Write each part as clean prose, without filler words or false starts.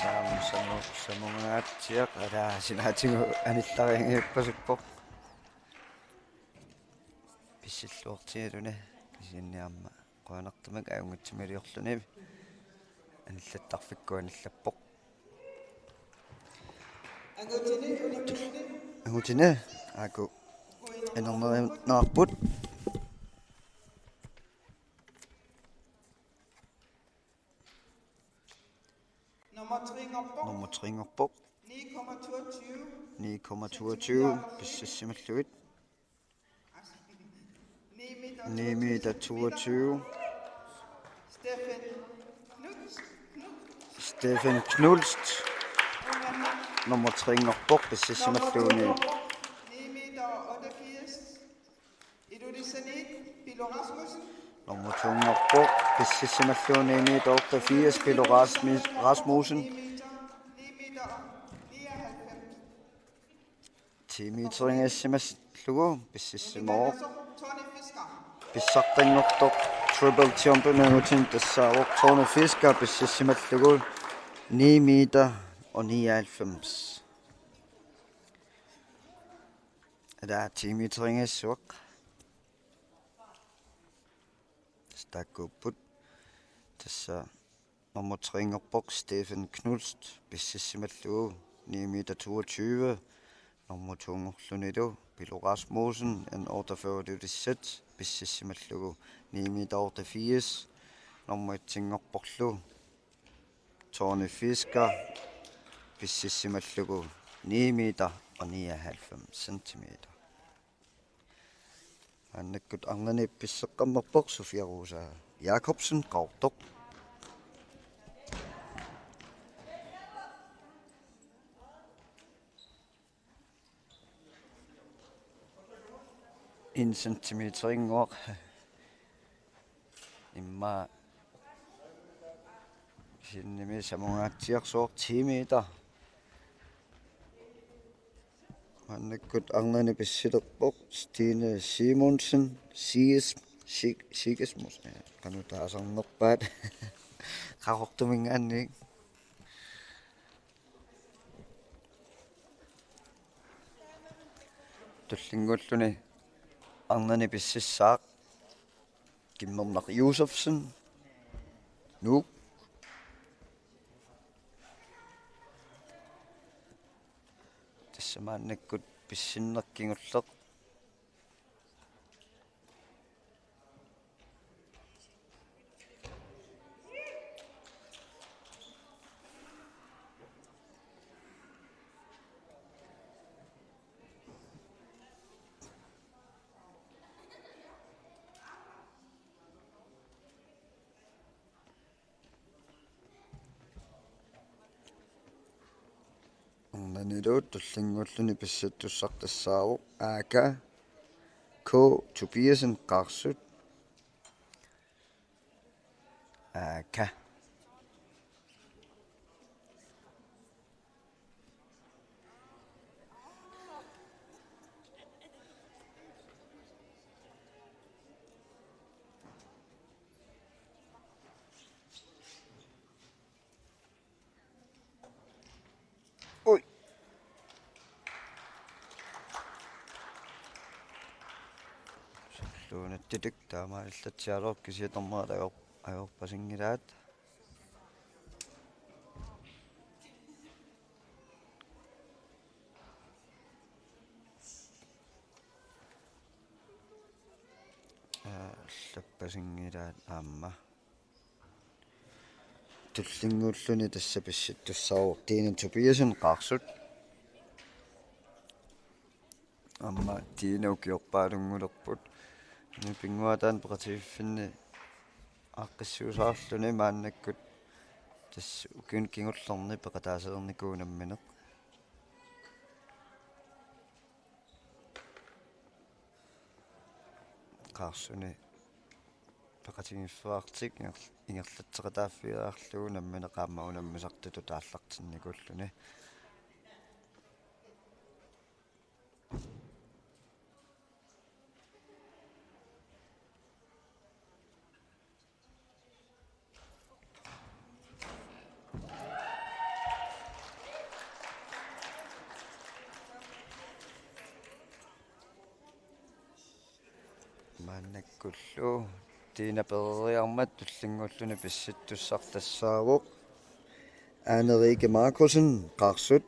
самунгаатсиақ алаасинаатигу анилларингииппасуппоқ писсиллуортигалуна кисинниарма қуанартумак аюнгатсималиорлуни аниллаттарфикку аниллаппоқ ангутине аку энернернаарпут Nummer 3 Tringerborg 9,22 Pississimallugit 9 meter 22 Steffen Knulst Nummer 3 Tringerborg Pississimallugit 9 meter 88 Ilulisanit Pilo Rasmussen Nummer 2 Tringerborg Pississimallugit 9 meter 88 Pilo Rasmussen 10 meter ingessimallugit Pississimorg Pissartinngortoq triple championutin tassaavoq Tone Fisker Pississimallugit 9 meter og 99 ada 10 meter ingessuaq stakkupput tassa nummer 3 Tringerborg Steffen Knulst Pississimallugit 9 meter 22 nummer 2 Tringerborg Pilo Rasmussen en 48 Pississimallugit 9 meter 88 nummer 1 Tringerborg Tone Fisker Pississimallugit 9 meter og 99 centimeter. Annakkut arnani pisseqqammerpoq Sofia Rosa Jakobsen Qautoq en centimeter ingor imma sinnimi samungaatiarsuor 10 meter annakkut arnani pissilerpoq Stine Simonsen Sigismus kanu taasarnerpaat qarortumingaanni tullingulluni arnani pississaaq Kimmernak Josefsen Nuuk тассамааннаккут писсиннеркингуллеқ Niluut tullingulluni pissattussartassaaruq Aaka K Tobiasen Qarsut Aaka Tidik taamaallatsiaruq kisiatormaat ajorpasingilaat lappasingilaat aamma tullinguulluni tassa pissittussaaruq Tine Tobiasen Qarsut amma Tine ukiorpaalungulerput Pinguatan praktifinni aaqqissuusaarluni maannakkut tass ukun kingullerni peqataaserernikuunammineq qaarsuni peqatingiffaartik ingerlatseqataaffiaarlugu nammineqaamma unammisartutu taallartinnikulluni Maannakkullu tiina pereriarmat tullingullu pissittussartassaavuq Anne-Rikke Markussen qarsut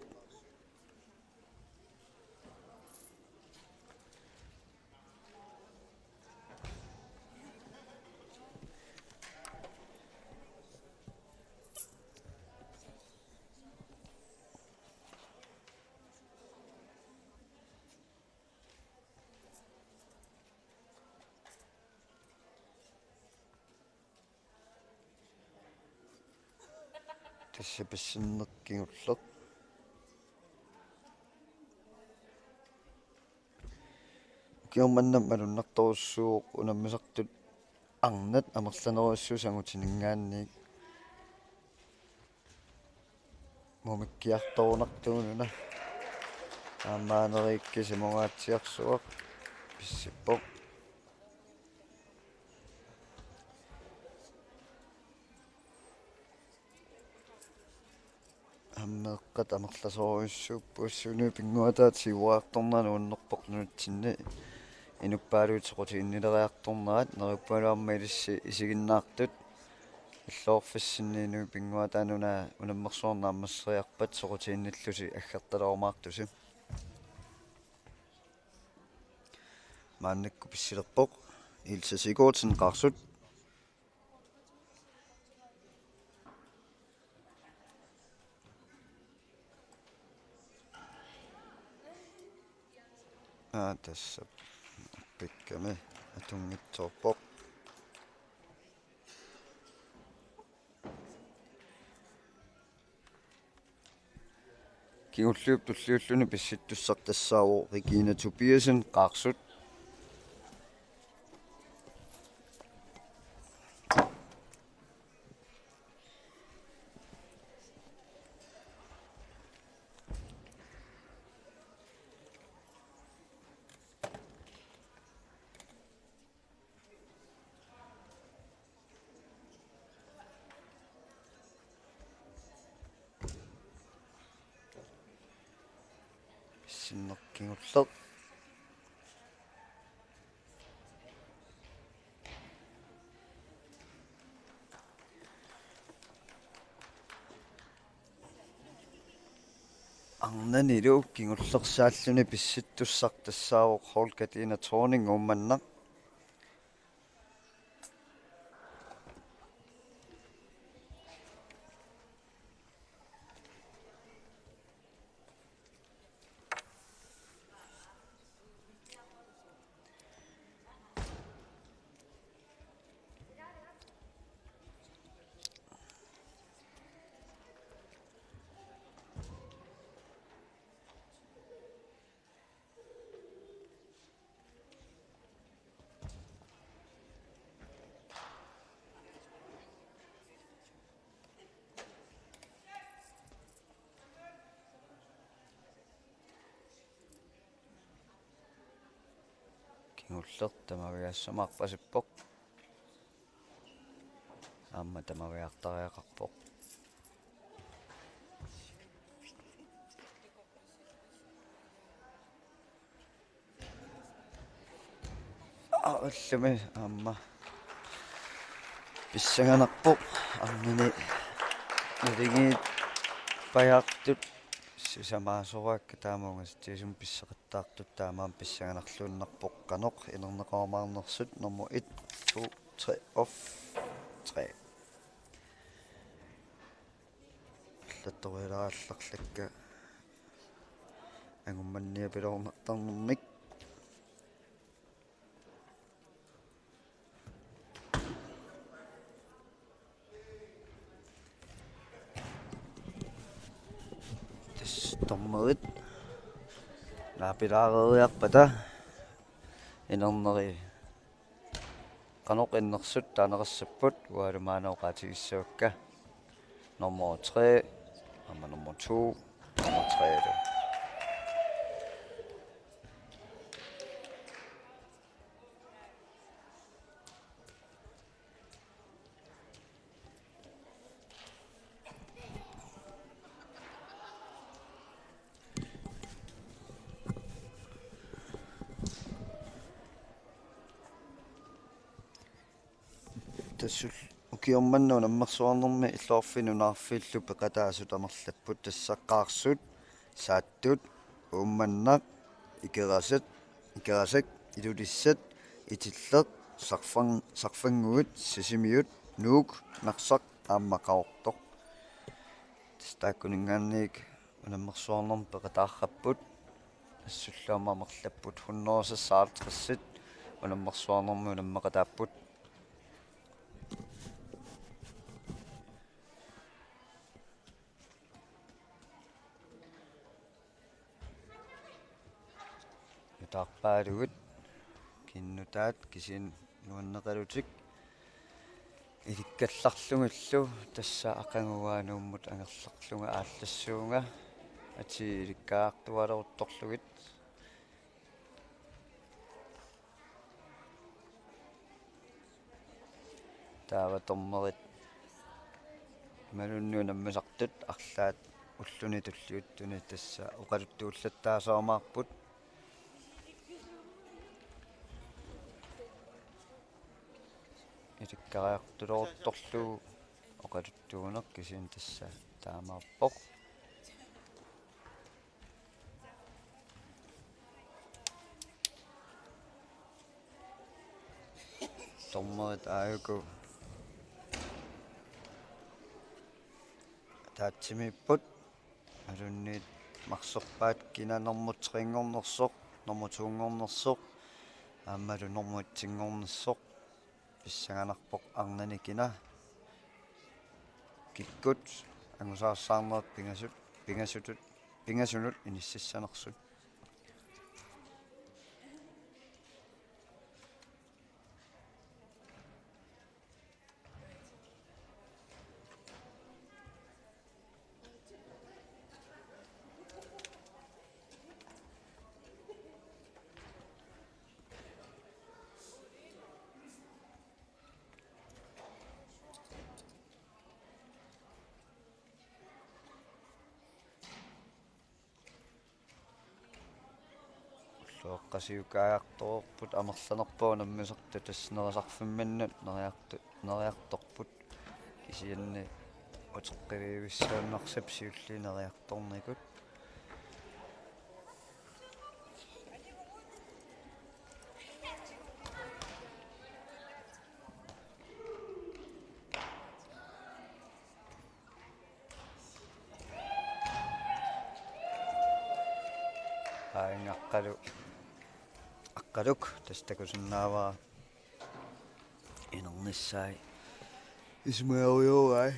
тассапассиннеркигуллеq kiormannam alunnertorussууq unammisartut arnat amerlaneruissuusangutiningaanniik mumikkiartorunartuununa aammaaneriikki simungaatiarsuaq pissippoq аммеэккат амерласоруйуссууп пуассуунuu пингуатаат сиуаарторнаа уннерпоқ нутсинни инуппаалуутеқутииннилериарторнерат неруппалуарма илисси исигиннаартут иллоорфассинниинуу пингуатаануна унаммерсуарнааммассериарпат соқутиинниллуси аггерталоормаартуси мааннакку писсилерпоқ Ilse Sigurdsen qarsut tässä pikkämi atungitsoorpoq kiulluup tulliulluni pissittussartassaavu Regina Tobiasen qarsut sinnerkingulleq arnanilu kingullersaalluni pissittussartassaavuq Holkatina Thorning ummannaq kingulleq tamaviassamaarpasippoq aamma tamaviartariaqarpoq allumi aamma pissanganarpoq arnini nerigiit pajaartut сисамаасораакка таамаунgas тисум писсақаттаартут таамаам писсаганарлууннарпоқ каноқ инернеқармаарнерсут номер 1 2 3 off 3 латторилаалларлакка ангумманниа пилорнартарнэрмик tommerit naapilaareeriarpata inernneri qanoq innersut taaneqassapпут ualumaanoqaatigissuakka nummer 3 amma nummer 2 nummer 3 tassul ukiormannu nammersuarnermi illorfinunarfiillu peqataasut amerlapput tassaqqaarsut saattut uummanna ikerasak ilulissat itilleq sarfanguut sisimiut nuuk narsaq aammaqaortoq tastaakkuningaanniik unammersuarnerm peqataarrapput assullaama amerlapput hunnerusassaartqassit unammersuarnermi unammeqataapput utaarpaalugut kinnutaat kisin nuanneqalutik ilikkallarlungullu tassa aqanguaanuummut angerlarlunga aallassuunga ati ilikkaartualeruttorlugit taava tormerit malunnu nammasartut arlaat ulluni tulliuttuni tassa uqaluttuullattaasaamaarput ilikkaariartuloruttorlu oqaluttuuneq kisin tassa taamaarpoq tormerit aayuku taatsimiipput alunniit marserpaat kinanermut-triingornersoq normutuungornersoq aammalu normuitsiнгорnersoq pissanganarpoq arnani kina kikkut angusaarsаарnerit pingasunut inississanersut soqqasiukaajaqtorput amerlanerpuu nammisertu tasnerisarfimminnut neriartorput kisianni uteqqivivissaanersap siulliineriartornikut aqqaluk tastakusunnaavaa inernissaai ismaariurai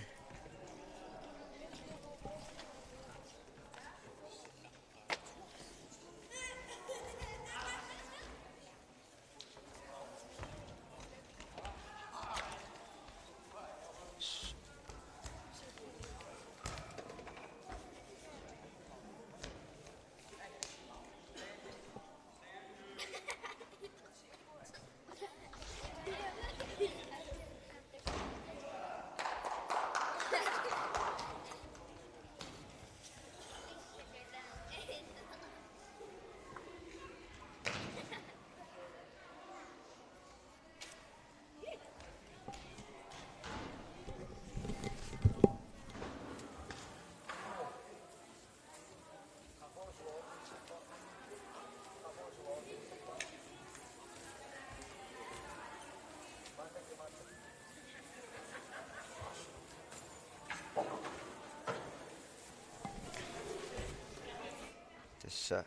tassa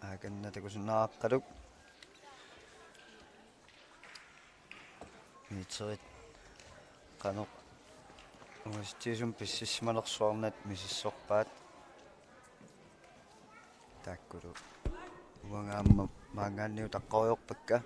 aakanнатакусунааqqалук митерит qanoq унгастиисум писсисмалерсуарнат мисиссорпаат тааккулу уангаамма маангаанниу таққориорпакка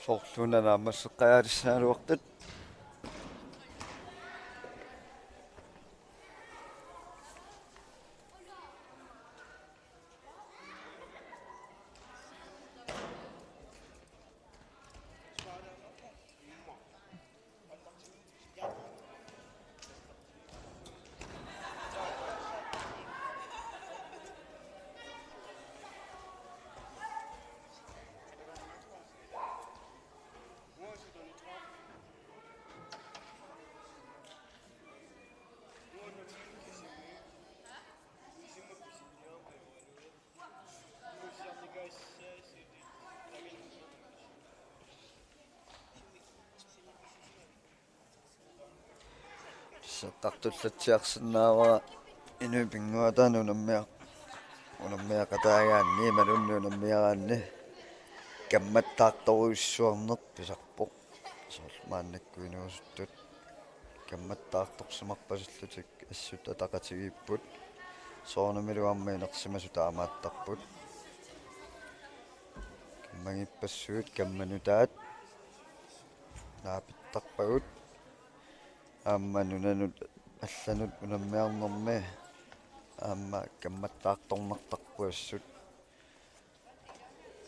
Soorluuna naammasseqqaalisaaluartut саттартуллатсиарсинаавара инуипингуатаана унаммиақатаагаанни малунни унаммиараанни камматтаарторуиссуарнеқ писарпоқ соормааннаккуинуусуттут камматтаарторсимарпасуллутик ассут атақатигииппут соорнамилуарма инерсимасу таамааттарпут каммагиппассуут камманутаат наапиттарпагут аамманунанут алланут унаммиарнэрми аама камматтаарторнартарпуассут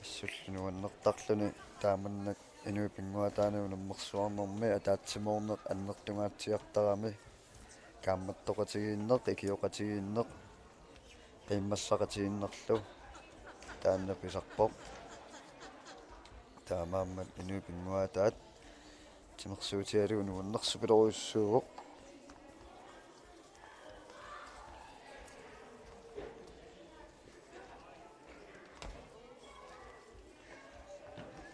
ассуллунуаннертарлуни тааманнак инуипингуатаана унаммерсуарнэрми атаатсимоорнеқ аннертунгаатсиартарами каамматтоқатигииннеқ икиоқатигииннеқ қиммассақатигииннерлу таанна писарпоқ таамааммат инуипингуатаат тимерсуутиалуун уаннерсупилоруйуссууоқ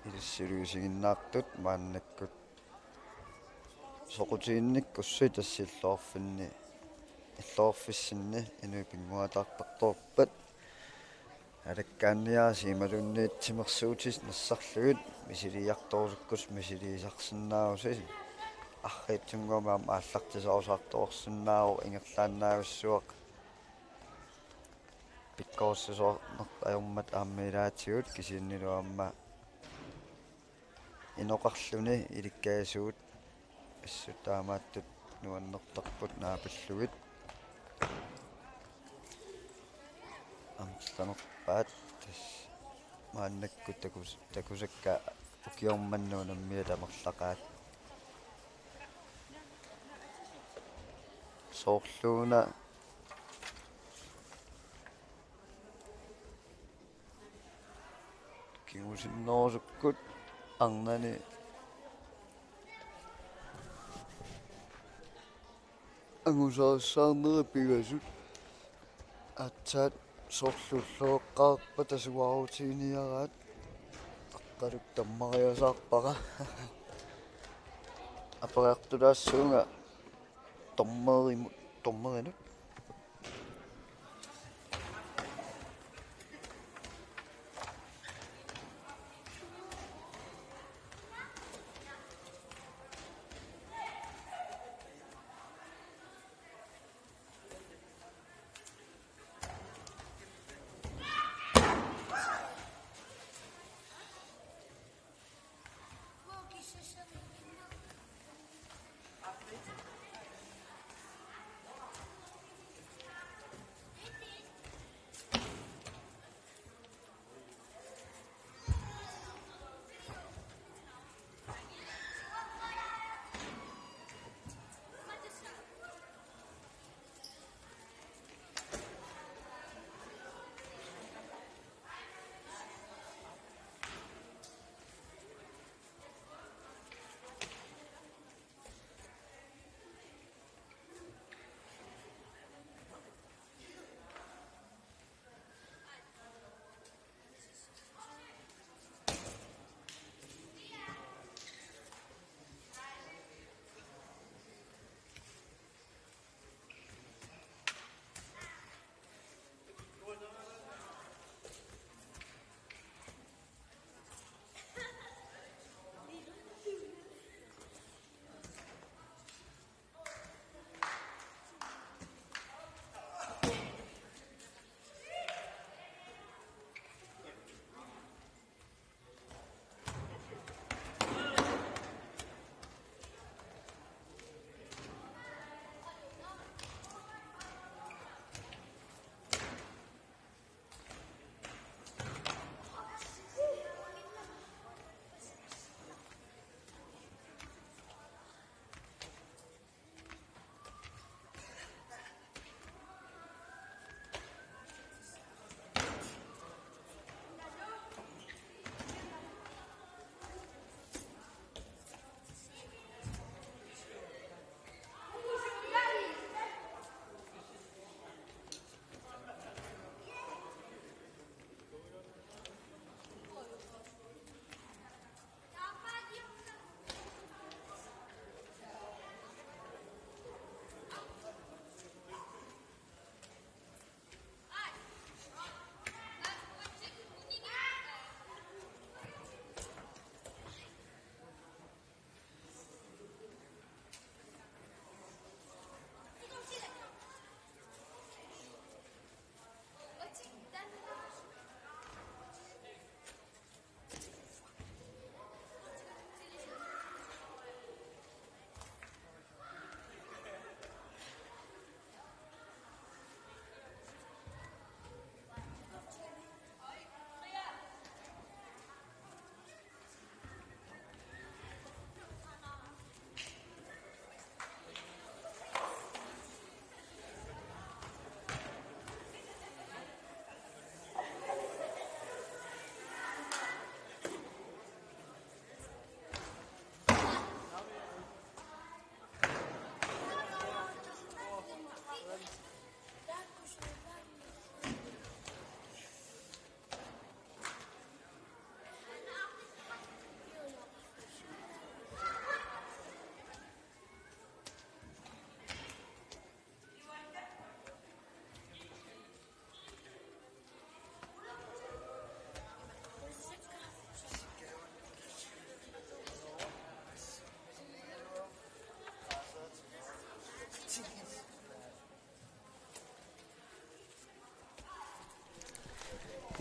илиссилуисигиннаартут мааннаккут соқутигинниккуссуи тассиллоорфинни иллоорфиссинни инуипингуатаартарторпат алаккаанниааси малунниит тимерсуутис нассарлугит мисилиарторусуккус мисилиисарсинааруси арриитсунгуамаам ааллартисаусаарторсинааru ингерлааннаависсуақ пиккооссусоорнер ajummat ааммилаатигут кисииннилуамма иноқарлуни иликкаасуут ассутаамааттут нуаннертарпут наапиллугит амтланерпаат тас мааннакку такусакка укиорманнуунаммиа тамерлақаат соорлууна киусинноорсуккут арнани ангусаассаарнери пигасут атсаат соорлуллуоққарпа тасуарутигиниараат аққалук таммариасаарпара апареартулаассуунга томмеринут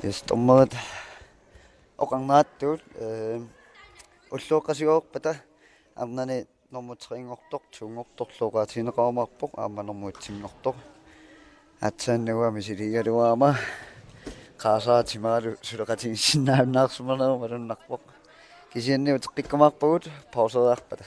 Yes, tommat okang naattuut уллуоққасигоорпата амнани нормутрингорторт тунгорторлуqaatineqaamарпоq аама нормуутсингорtoq атсааннагуами силигалуаама qaasaatimaalu сулеқатигиссиннааннаарсуманерма малуннарпоq кисианниу теққиккамаарпагут паусериарпата.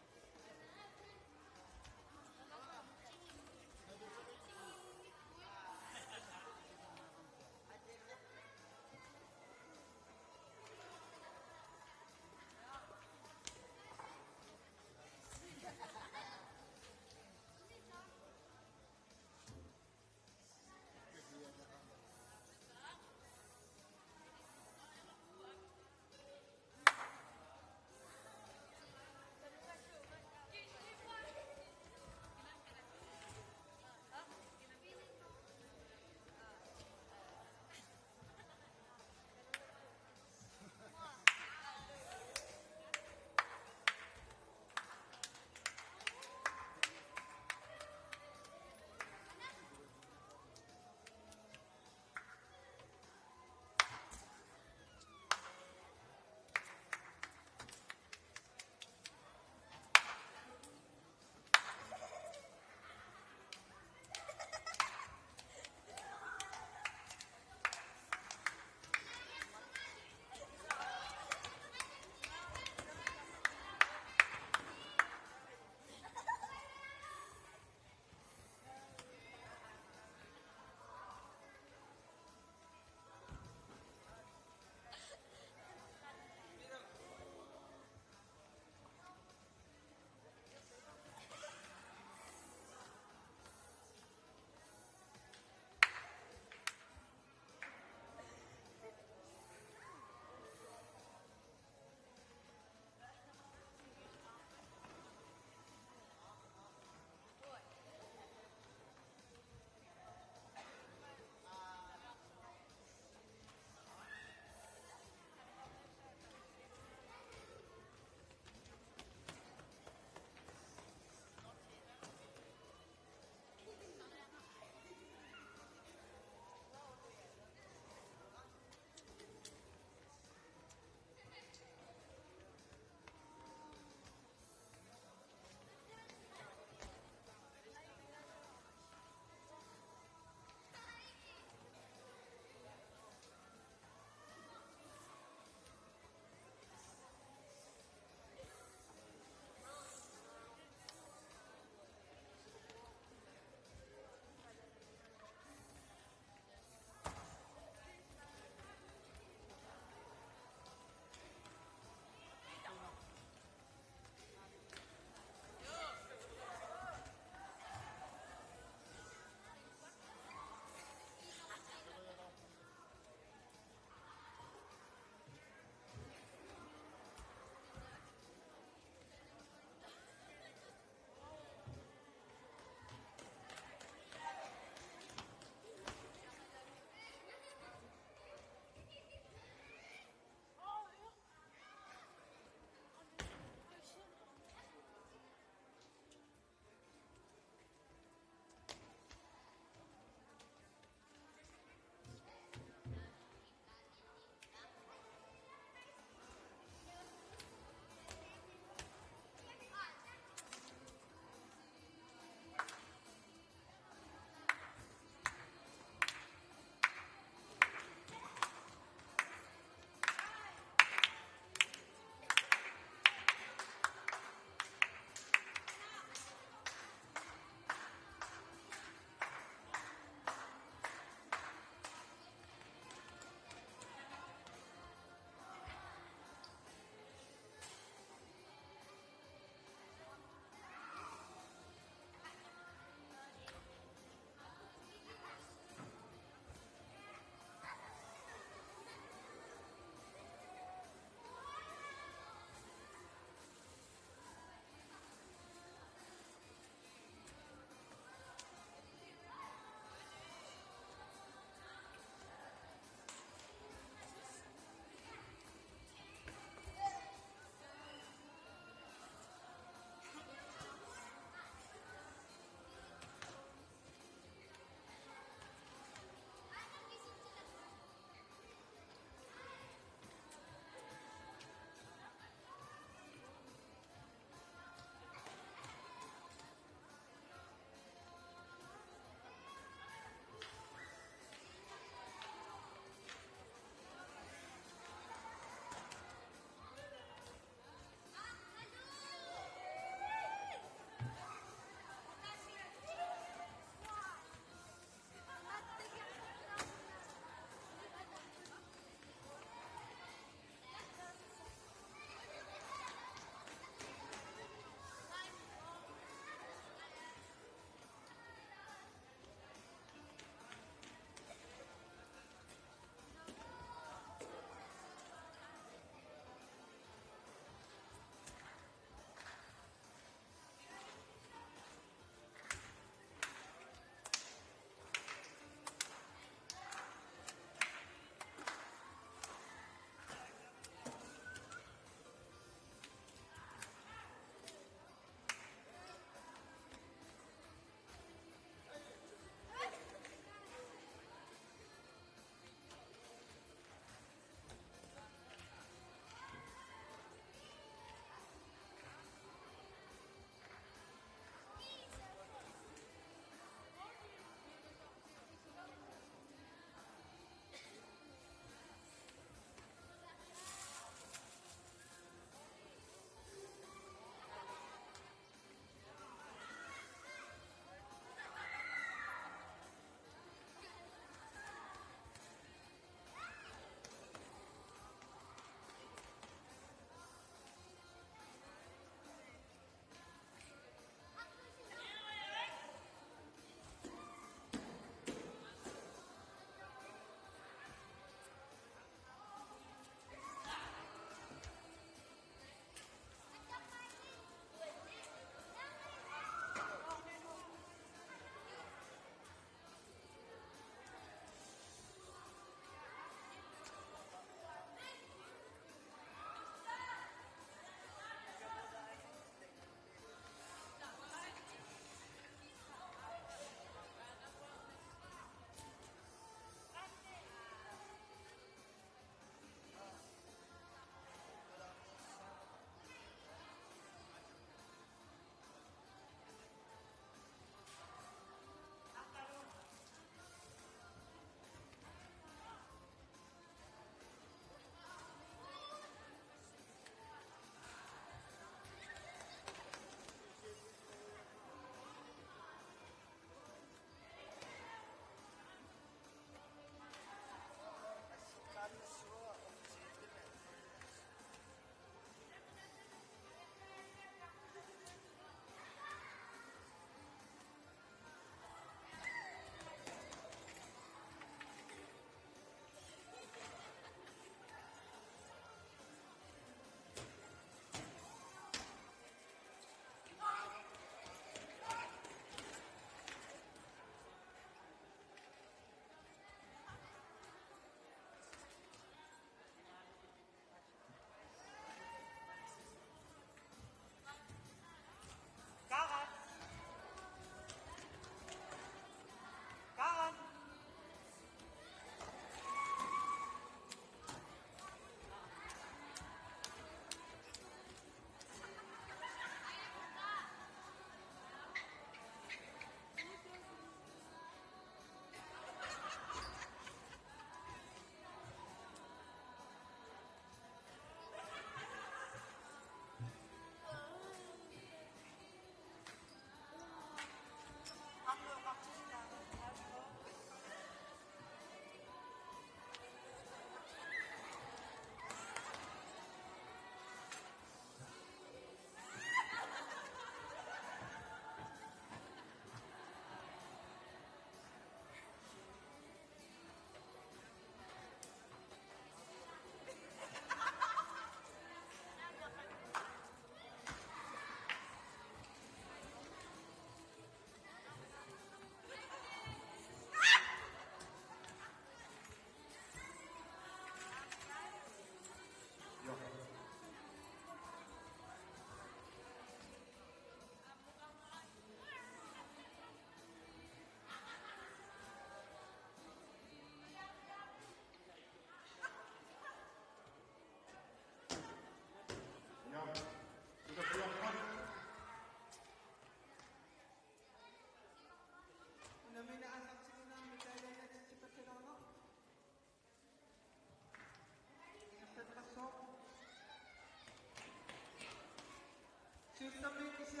Tabii ki şey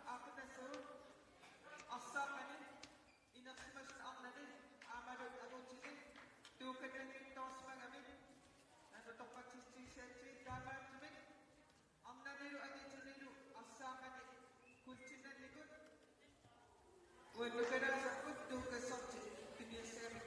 arkadaşlar asakani inaksimaz anladı amaru agoçizi tukatan tosma kami ano topat sisi dapat kami amnaniru agichiniru asakani kulcinan likod wala kada sakut tukasakti piniyasami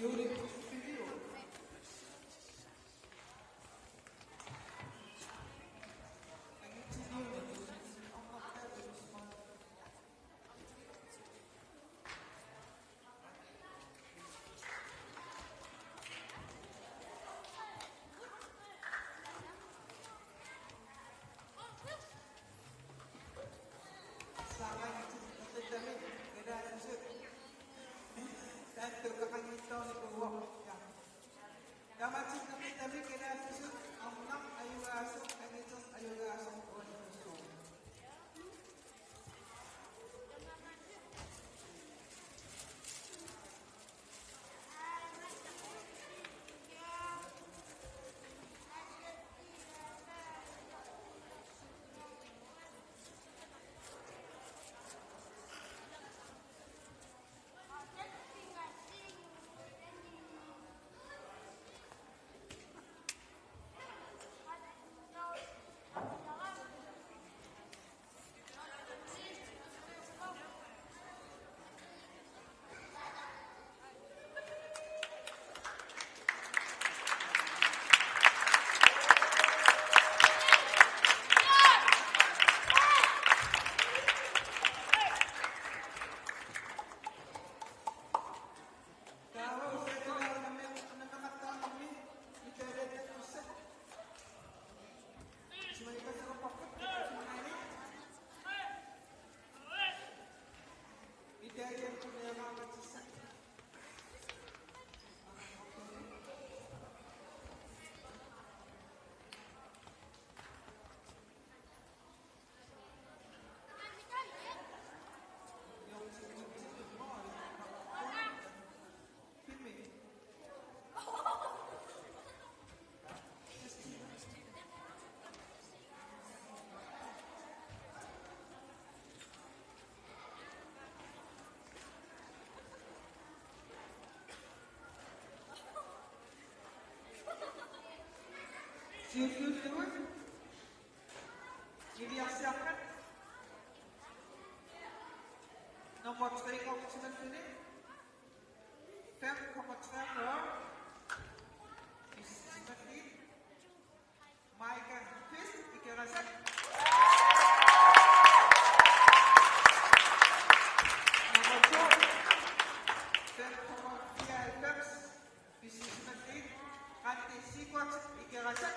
Yuri Studio. Dapat kami tabi kena susut amnam ayu asuk anitos ayu asuk onisusu. Silakan. Dibiasakan. Nomor 2,9 ini 5,2 seperti Maika Chris Ikerasan. Nomor 2 5,3 Peps seperti Anti Sequence Ikerasan.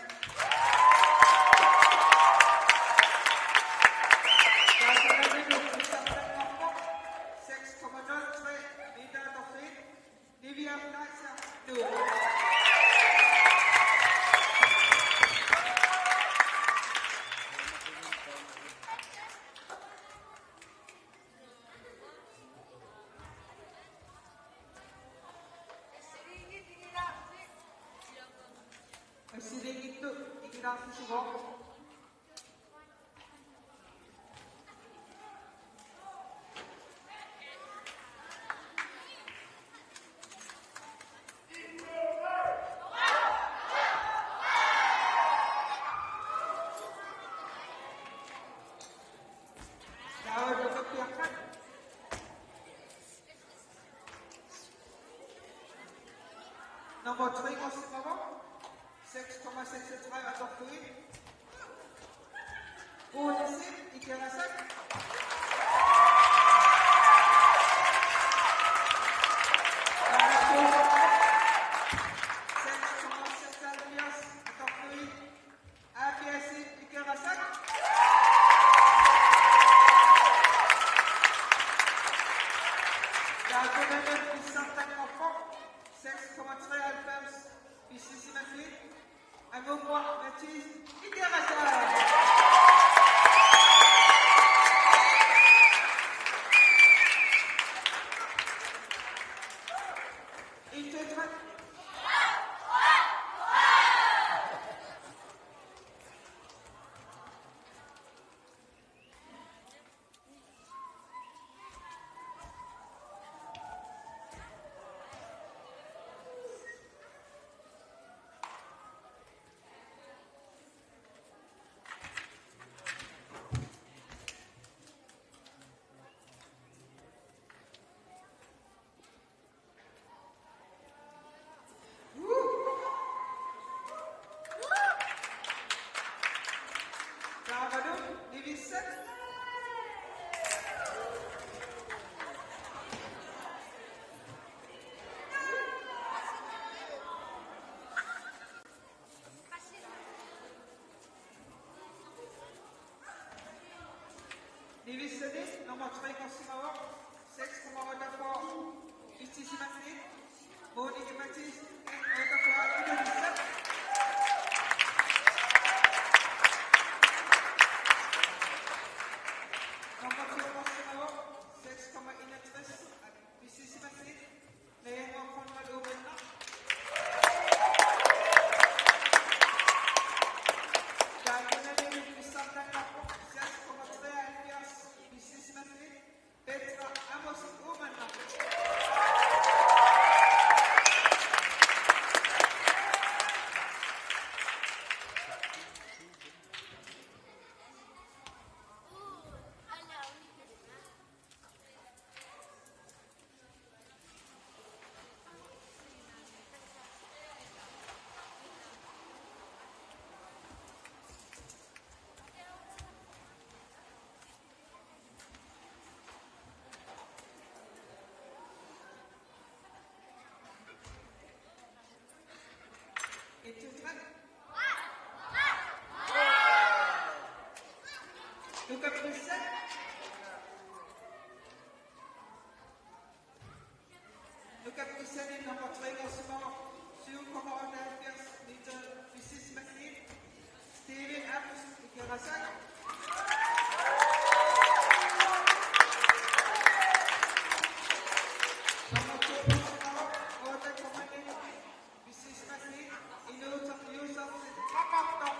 Sedikit itu dikira susu. Nummer 3 Ostimmer, 6,36 Adoptuin. Ulisin, Ikerasak. Divisionen nummer 3 Kosovo, 6,48 Istisi Matid, Monika Matid, 1,48 Division. Nummer 2 Kosovo, 6,61 Istisi Matid, Leonor Konrad Obenna. Luca Brissett. Luca Brissett nummer 3 Kosovo, 7,78 meter Isis Matid, Steven Abs, Ikerasak. Nummer 2 Kosovo, 8,9 Isis Matid, Inutak Yusuf, Kapaptok.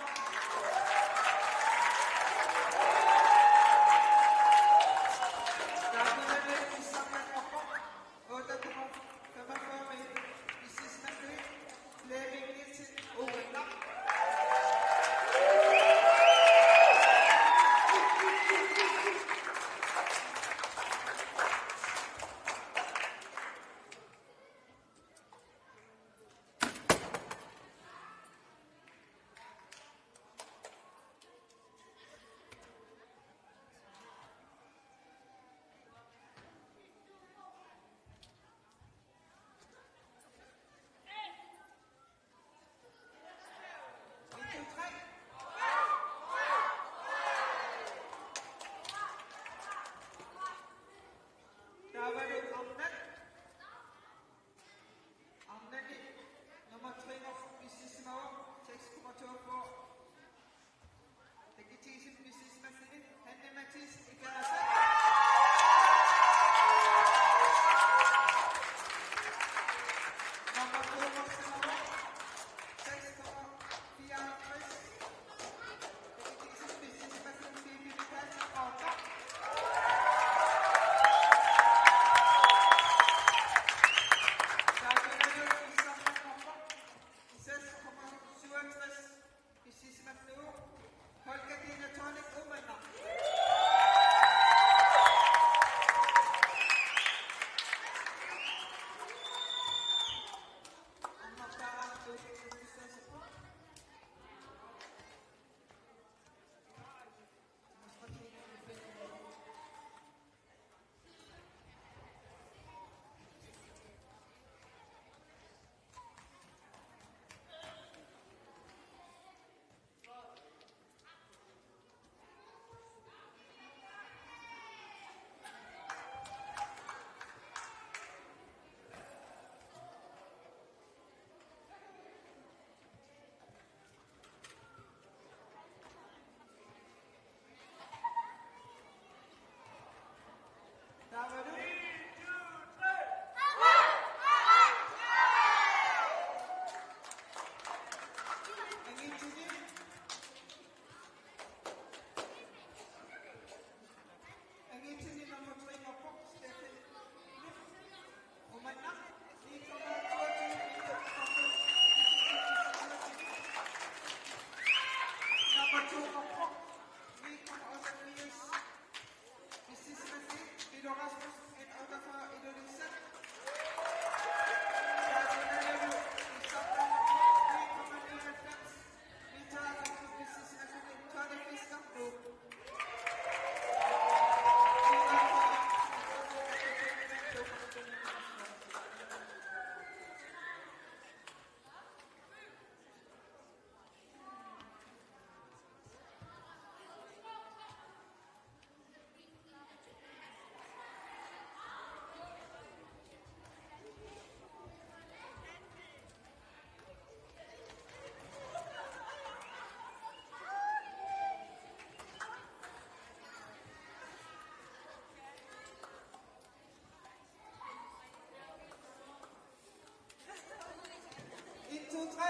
tre.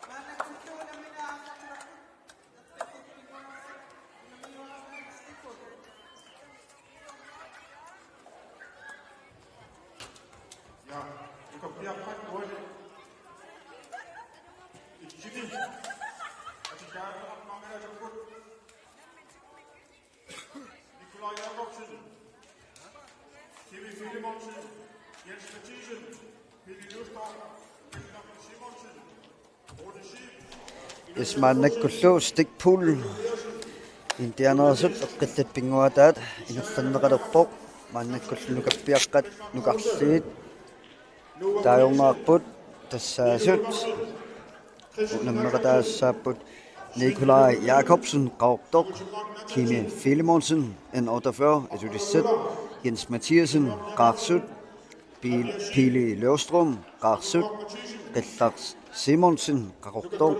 Mana kultur na minakakita. Ja, du kan blive opfandt hurtigt. Jimmy, at de gerne vil have mange af dem godt. Nikolaj Jacobsen, Kimi Filemonsen, Jens Mathisen, Billy Løsgaard, Christoffer Simonsen, Rune Sieb, Ismaannakkullu stikpul Indianaasut eqqillat pinguataat inersanneqalerpoq maannakkullu nukappiaqqat nukarsiit taajornaarput tassaasut unammeqataassaapput Nikolaj Jacobsen qaortoq Kimi Filemonsen en 48 etulissat Jens Mathiasen qaarsut Pili Løvstrøm qaarsut qillars Simonsen qaqortoq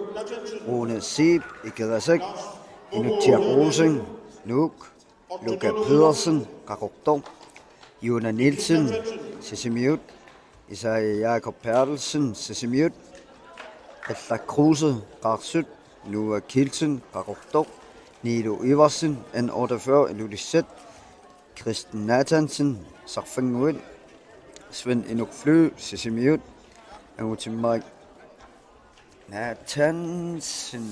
Rune Sieb ikerasak Inutiaq Rosing Nuuk Luka Pedersen qaqortoq Jona Nielsen Sisimiut Isaiah Jakob Pertelsen Sisimiut Allak Kruse qaarsut Nua Kielsen qaqortoq Nilo Iversen N48 ilulissat Kristen Nathansen sarfanguit Sven Inukfly Sisimiut Angutimmarik Nathansen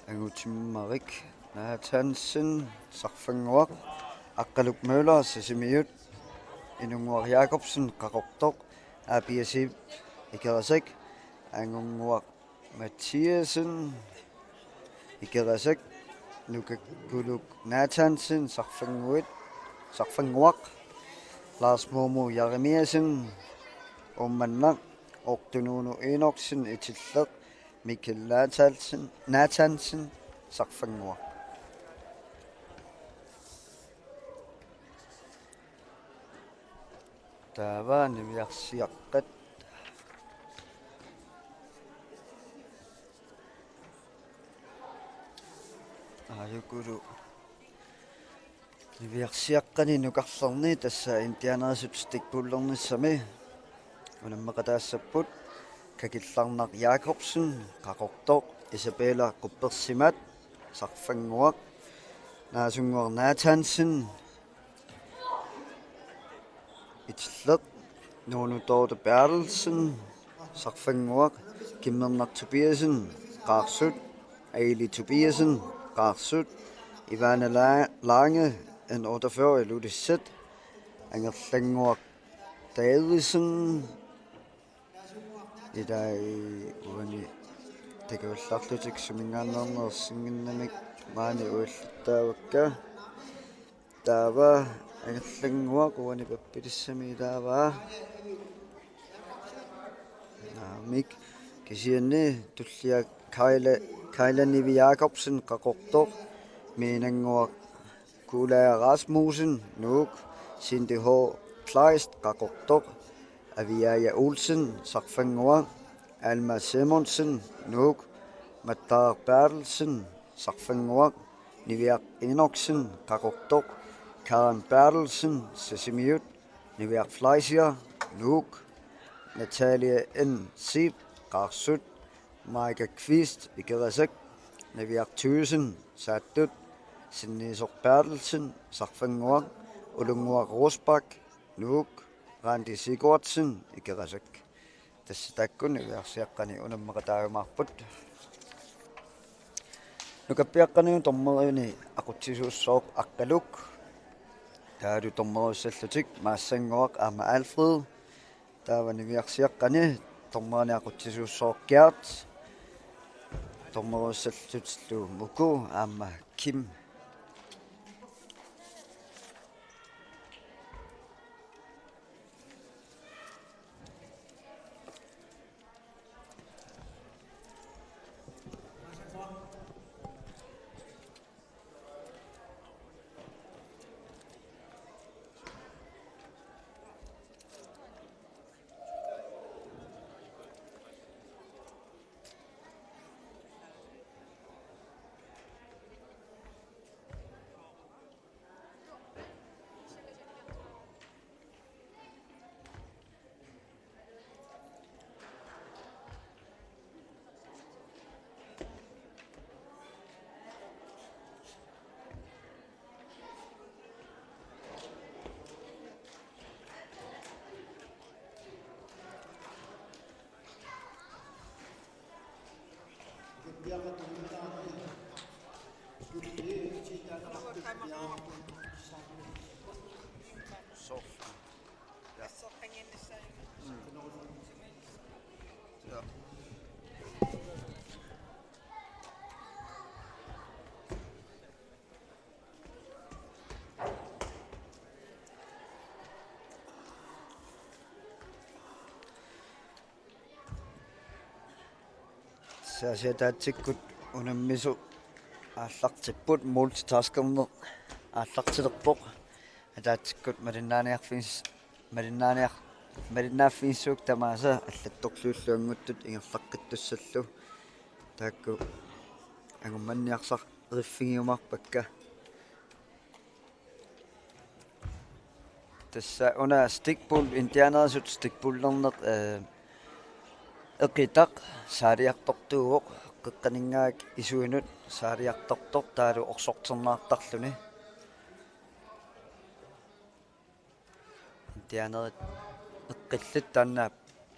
Angutimmarik Nathansen sarfanguaq Aqqaluk Møller Sisimiut Inunguaq Jacobsen qaqortoq Abiasib ikerasak Angunguaq Mathiasen ikerasak Nukakkuluk Nathansen sarfanguaq Lars Momo Jeremiasen Ommannaq Ortununu Enoksen itilleq Mikkel Nathansen sarfanguaq Taava niviarsiaqqat ayukulu niviarsiaqqani nukarlerni tassa Indianaasut stikpullernisami unammeqataassaput kakillarnaq Jacobsen qaqortoq Isabella Quppersimat sarfanguaq naasunguar Nathansen itilleq Nunu Dorte Bertelsen sarfanguaq Kimmernaq Tobiasen qaarsut Aili Tobiasen qaarsut Ivana Lange en 48 ilulissat angerlanguaq Davidsen idai uani takavullarlutik sumingaannernersinginnamik maani uallattaavakka taava angerlanguaq uani pappilissami taavaa naamik kisianni tulliak Kajla Nivi Jacobsen qaqortoq miinanguaq Kuulaa Rasmussen Nuuk Cindy H. Kleist qaqortoq Aviaja Olsen sarfanguaq Alma Simonsen Nuuk Mattar Bertelsen sarfanguaq Niviaq Enoksen qaqortoq Karen Bertelsen Sisimiut Niviaq Fleisier Nuuk Natalia N. Sieb qaarsut Maika Kvist ikerasak Niviaq Thyssen saattut Sinniisor Bertelsen sarfanguaq Ulunguaq Rosbak Nuuk Randi Sigurdsen ikerasak tassa takkun niviarsiaqqani unammeqataagumaarput nukappiaqqaniu tormeriuni aqutsisuussooq aqqaluk taalu tormeruussallutik maassanguaq aama Alfred taava niviarsiaqqani tormerani aqutsisuussooq Gert tormeruussallutlu Muku aama Kim Soft. Besok pengen siya. Ja. Saya taatsikut unammisu ааллартиппут multitaskернеқ ааллартилерпоқ атаатиккут малиннааффииссуук тамааса аллатторлууллуангуттут ингерлаққиттуссаллу таакку агумманниарсар риффигиумарпакка тасса уна стикпул индианерсут стикпуллернеқ эқитақ саалиартортууоқ қеққанингаак исуинут саалиартортор таалу орсортернаартарлуни индианерит эққиллит тааннаа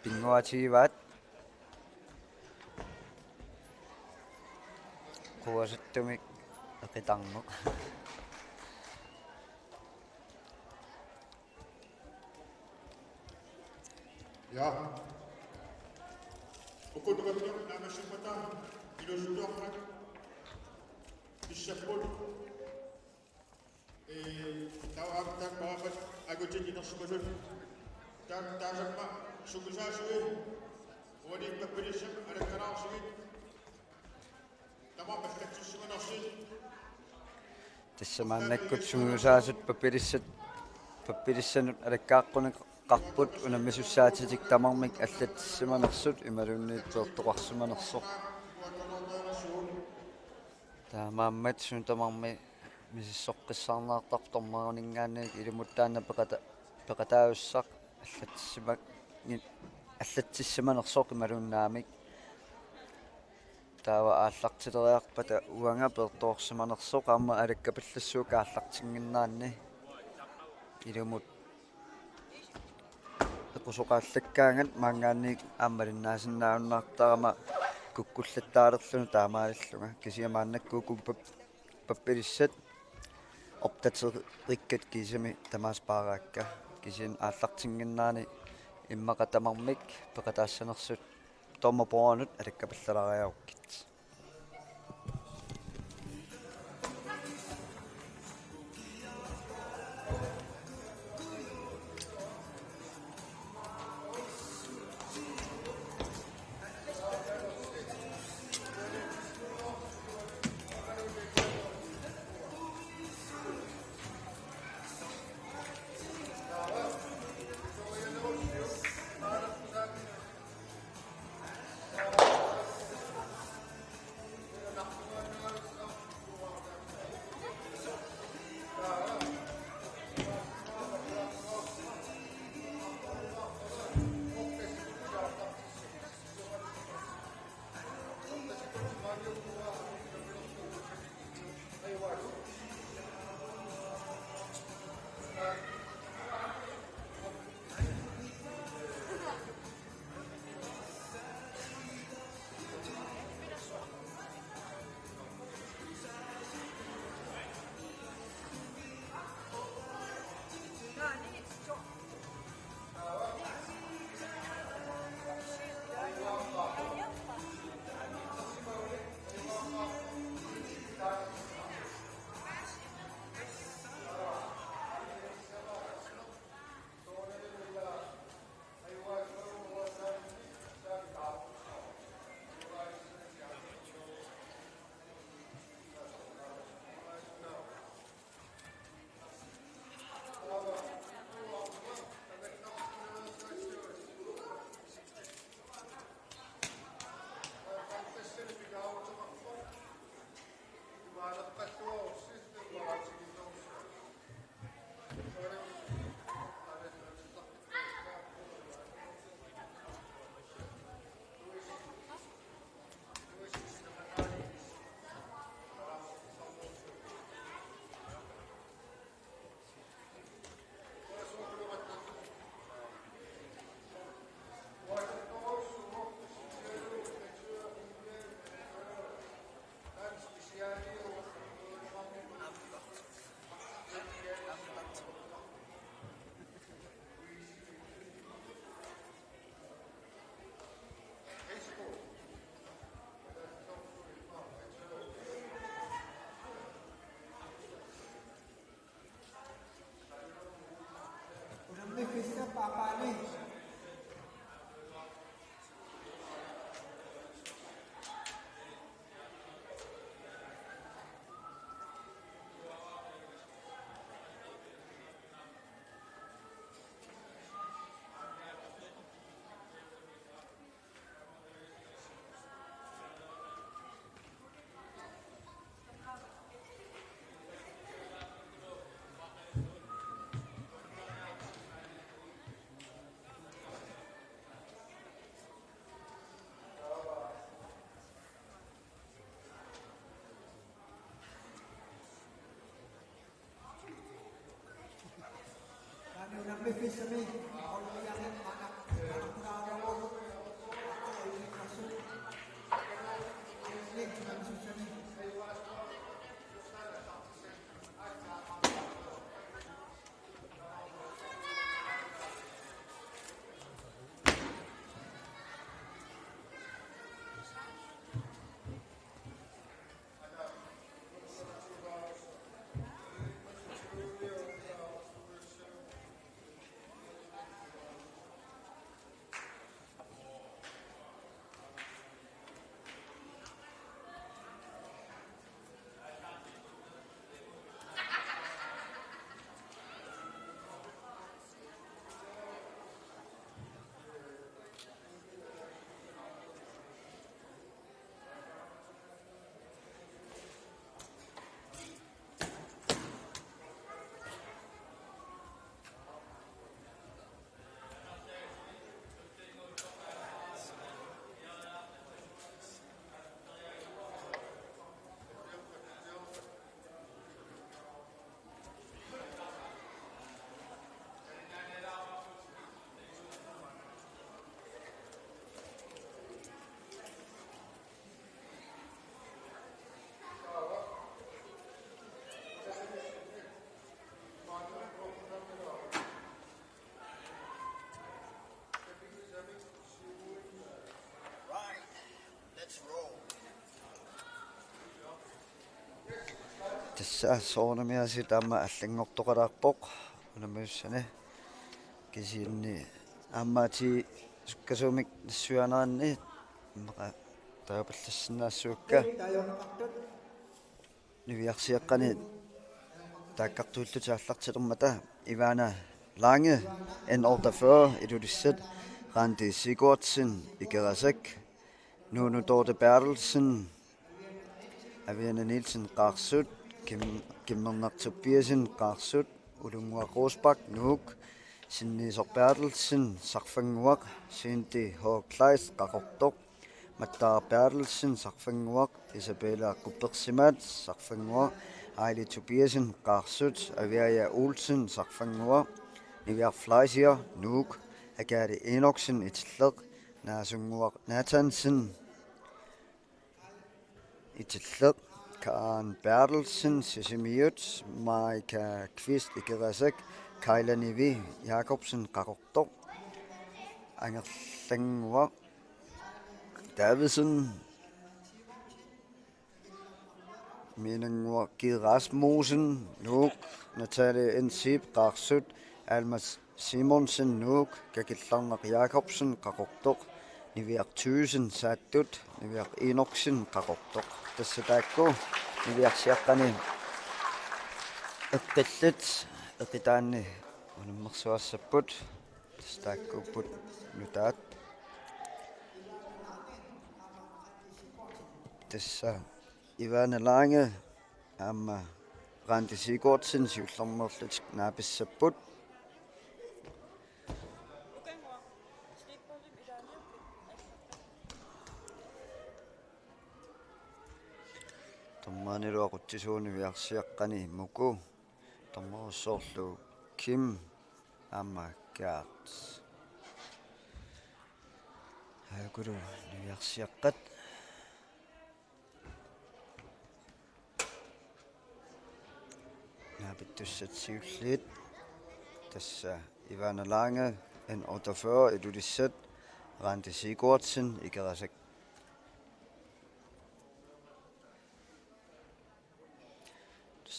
пингуатигиваат қуасаттумик эқитарнеқ Ja. Ukudwatyo namashimata ilusutuaqnak issapпут тауаптак паапат агутининерсумалут таасамма сукусаасуи уалиппаппилиссам алакканаарсигит тамаппаллатсиссиманерси тассамааннаккут сунгусаасут паппилиссанут алаккааққунак qarput unammissussaatitik tamarmik allatsissimanersut imalunniitteertoqarsimanerso taamaammat sun tamarmi misissoqqissarnaartartormaruningaannik ilumuttaanna peqataavussaq allatsissimanersoq imalunnaamik taava aallartileriarpata uanga peertoorsimanersoq aamma alakkapallassuuk aallartinginnaanni ilumut qusоqaallakkaangat maangaannik aammalinnaasinnaaunnaartarama kukkullattaalerlunu taamaalillunga kisiamaannakkuukum pappilissat opdateriikkat kisimi tamaaspaaraakka kisin aallartinginnaani immaqatamarmik peqataassanersut tormaporanut alakkapallalariarukkit Tässä soonamia tamma allingortoqalaarpoq unamuussani kisiinni aammaati sukkasuumik nassuanaanni maqa taapallassinnaassuukka niviarsiaqqani taakkaqtuullutiallartilermata Ivana Lange en 48 idulissat Randi Sigurdsen ikerasak Nuno Dorte Bertelsen Aviana Nielsen qaarsut Kimmernertuppiasin qaarsut Ulungua Rosbak Nuuk Sinniisoq Bertelsen sarfanguaq Cindy Hawkleis qaqortoq Mattar Bertelsen sarfanguaq Isabella Kuppersimat sarfanguaq Aili Tobiasen qaarsut Aviaja Olsen sarfanguaq Niviar Fleisier Nuuk Agati Enoksen itilleq Naasunguaq Nathansen itilleq Karen Bertelsen Sisimiut Maika Kvist ikerasak Kaila Nivi Jakobsen qaqortoq Angerlanguaq Davidsen Minanguaq Gid Rasmussen Nuuk Natalie Ensip qaarsut Almas Simonsen Nuuk Kakillarneq Jakobsen qaqortoq Niviaq Thysen saattut Niviaq Enoksen qaqortoq tässä taakku niviarsiaqqani eqqillit eqitaanni unummersuarsapput tässä taakkuupput nutaat tässä Ivana Lange aamma Randi Sigurdsen siullernerlut naapissapput Tormaaniluaqutisuuniviarsiaqqani muku tormarusorlu Kim aamma Gert haakulu niviarsiaqqat naapittussatsiulliit tässä Ivana Lange en 48 idulissat Randi Sigurdsen ikerasak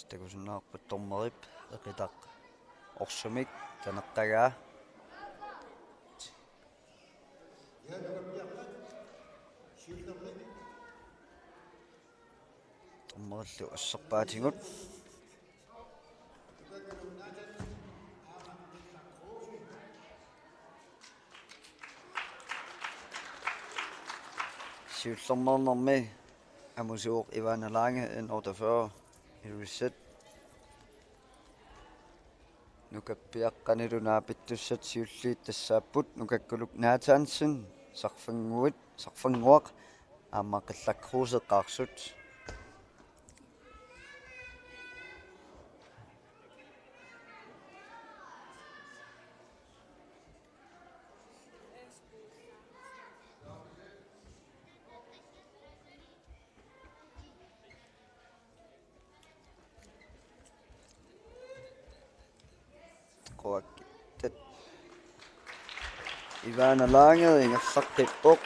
takusunnaarput tormerip eqitaq orsumik taneqqagaa tormerillu asserpaatigut siullernernermi amusuuq Ivana Lange en 48 iluissat nukappiaqqanilu naapittussat siulliit tassaapput nukakkuluk Nathansen sarfanguaq aamma qillakruuseqqaarsut quakki tat Ivana laanged ingersaqqippoq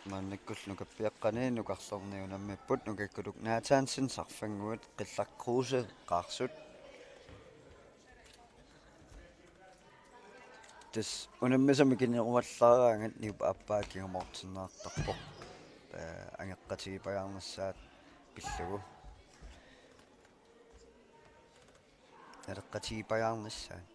mannikkul nukappiaqqani nukarsorniunammipput nukakkuluk naataansin sarfanguut qillakruuse qaarsut tas unammisami kinirumallaaraangat niup appaakingumortinnaartarpoq angeqqatigipajaarnassaat pillugu aleqqatigipajaarnassaat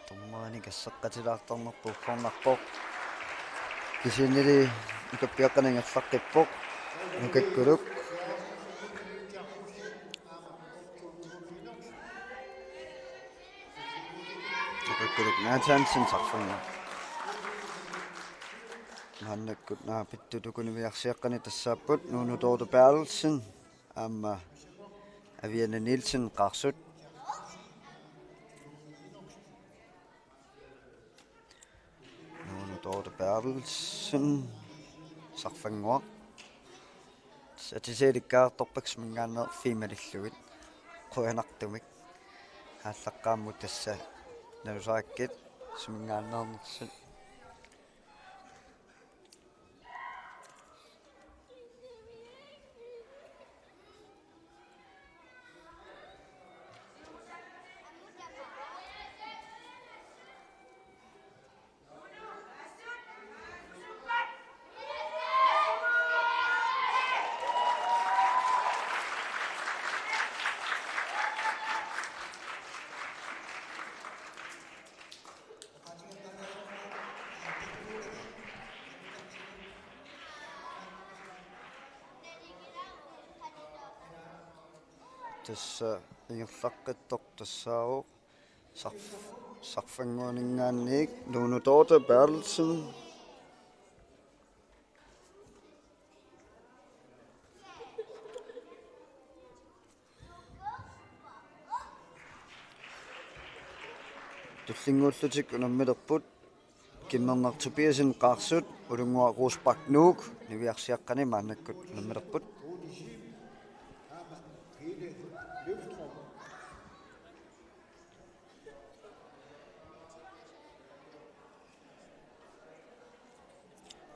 tommaani kassaqqatilaartarnerpuuqqornarpoq kisinili nukappiaqqaningersaqqippoq nukakkuluk naataansin sarfangu mannakkut pittutukuniviarsiaqqani tassaapput nuunutortu Bertelsen aamma Avianne Nielsen qaarsut nuunutortu Bertelsen sarfanguaq satiseelikkaartorpaks mingaanner fiimalillugit quyanartumik ааllaqqaammu tassa nalusaakkit sumingaannernersut tassa ingerlaqqittoq tassaaruq sarfanguaningaanniik nuunutortu Bertelsen tullinguullutik unammilerput kimmerner Tobiasen qaarsut ulungua Rosbach Nuuk niviarsiaqqani maannakkut unammilerput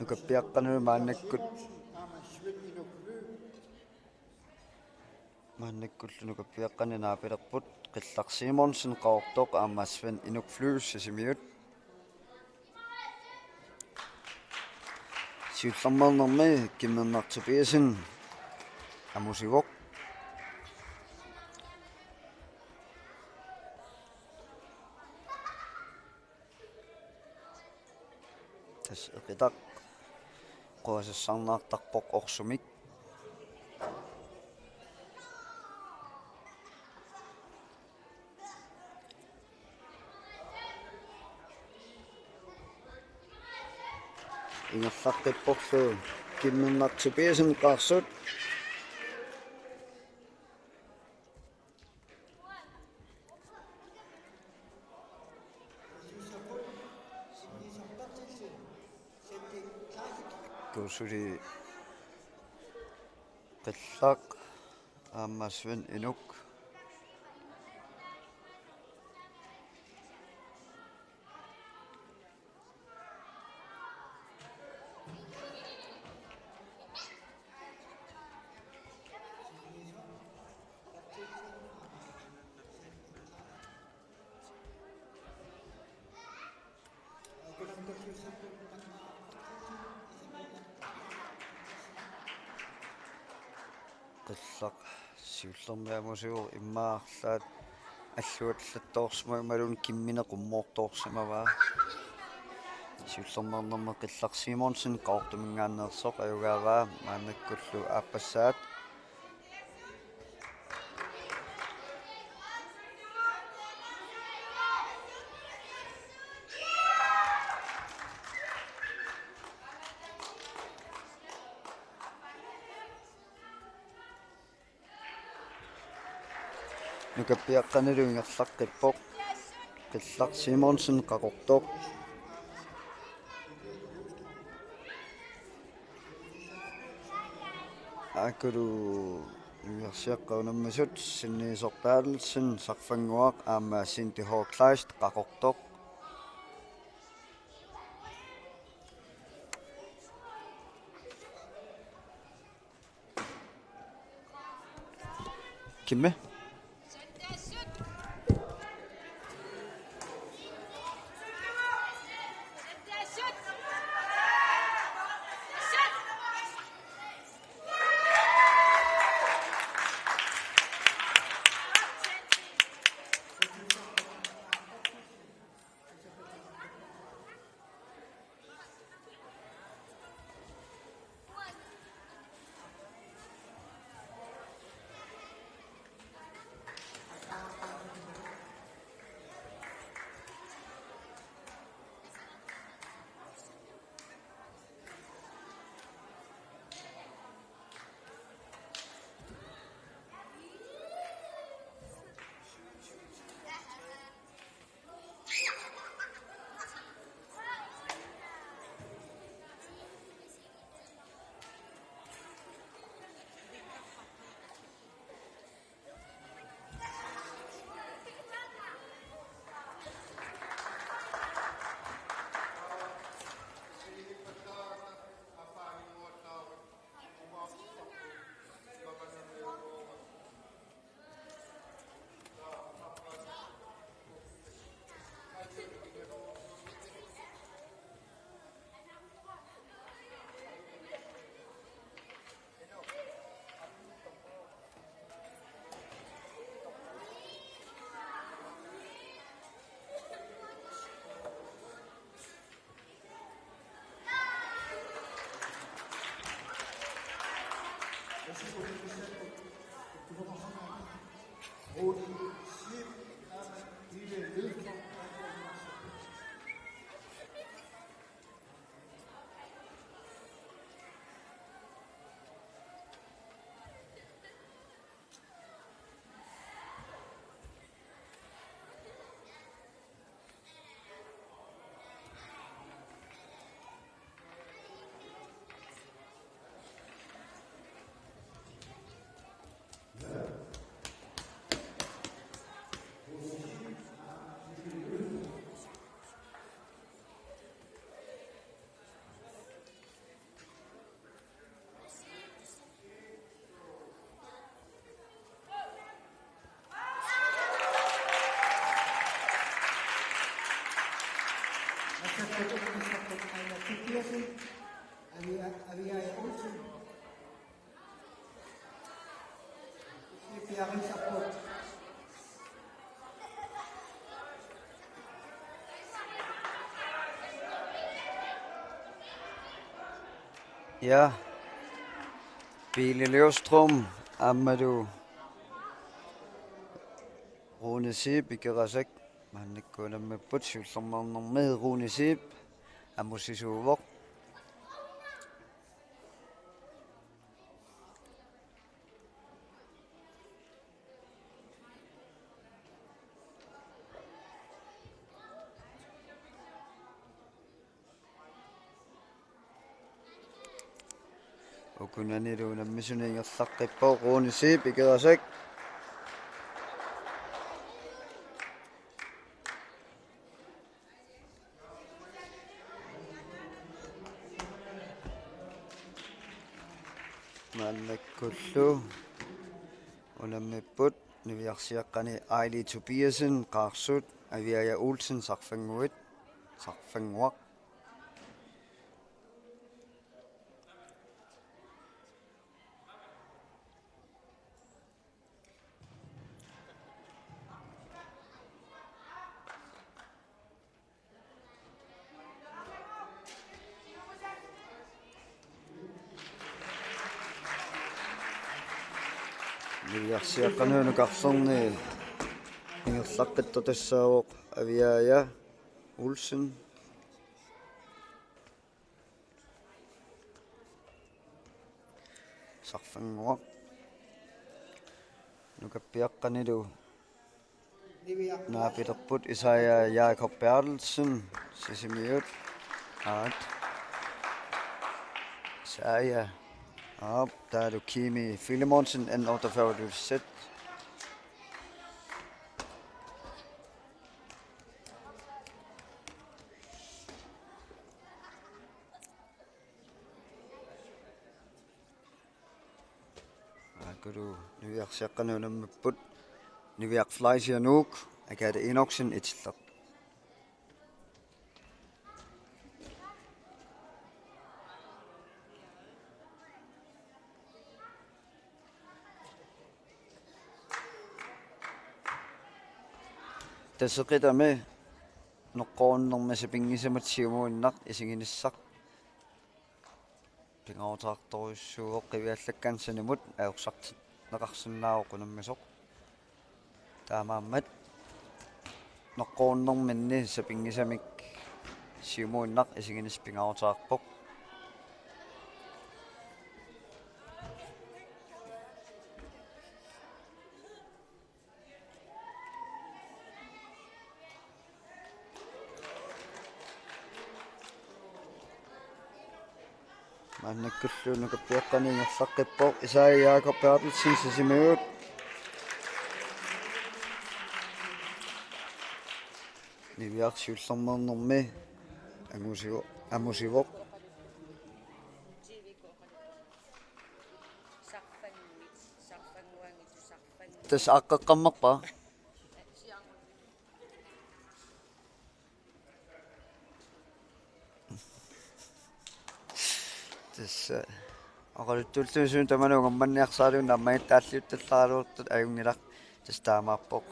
nukappiaqqanu maannakkullu nukappiaqqani naapilerput qillaq Simonsen qaortoq aamma Sven Inukflys sisimiut siullarmarnermi kimmerner Tobiasen amusivoq tas eqitaq quasassarnaartarpoq orsumik ingerlaqqipporlu kimmerner Tobiasen qaarsut kuusuli qillaq aamma Sven Inuk qillaq siullermiamusiu immaarlaat аллуатлаттоорсмаа малун кимминеқуммоорторсимаваа сиуллернернэрмэ қиллар Симонсен qaortumingaanneersoq ajugaaraa maannakkullu aappassaat nukappiaqqaniluingerlaqqippoq qillar Simonsen qaqortoq akulu uersiaqqaunammasut sinniisorpaalsen sarfanguaq aama Cindy Hawkleist qaqortoq kimme Ja, Bille Løvstrøm, Amadou, Rune Siib, ikerasak, mannikkuunammapput siullermarnermii Rune Siib, amussisuuvoq. Ukunaniluunammisuniingerlaqqippoq Rune Siib, ikerasak. Mannakkullu unammipput niviarsiaqqani Aili Tobiasen qaarsut Aviaja Olsen sarfanguit sarfanguaq Niviarsiaqqanuunukarlorni ingerlaqqittortassaawoq aviaaya Olsen sarfanguaq nukappiaqqanilu naapilerput Isaiah Jakob Bertelsen sisimiut aat Isaiah op der er du Kimi Filemonsen en 48 Akuru niviarsiaqqanuunammapput niviarflaisianuuk akaada inoksin itilleq tasseqitami noqqoonnermasi pingisamat siumuinnaq isinginissaq pingautaartoruissuuq qiviallakkansanimut aorsart neqarsinnaaqunammisoq taamaammat noqqoonnerminni sapingisamik siumuinnaq isinginis pingautaarpoq Mannakulluunukappiaqqani ingerlaqqippoq Isaiah Jakob Bertelsen sisimiut niviarsiullermernermi amusivoq tas aqqaqqammerpa tas oqaluttuulluusuun tamanuungammanniarsaaluun nammagittaalliuttallaaluurtut ajungilaq tas taamaappoq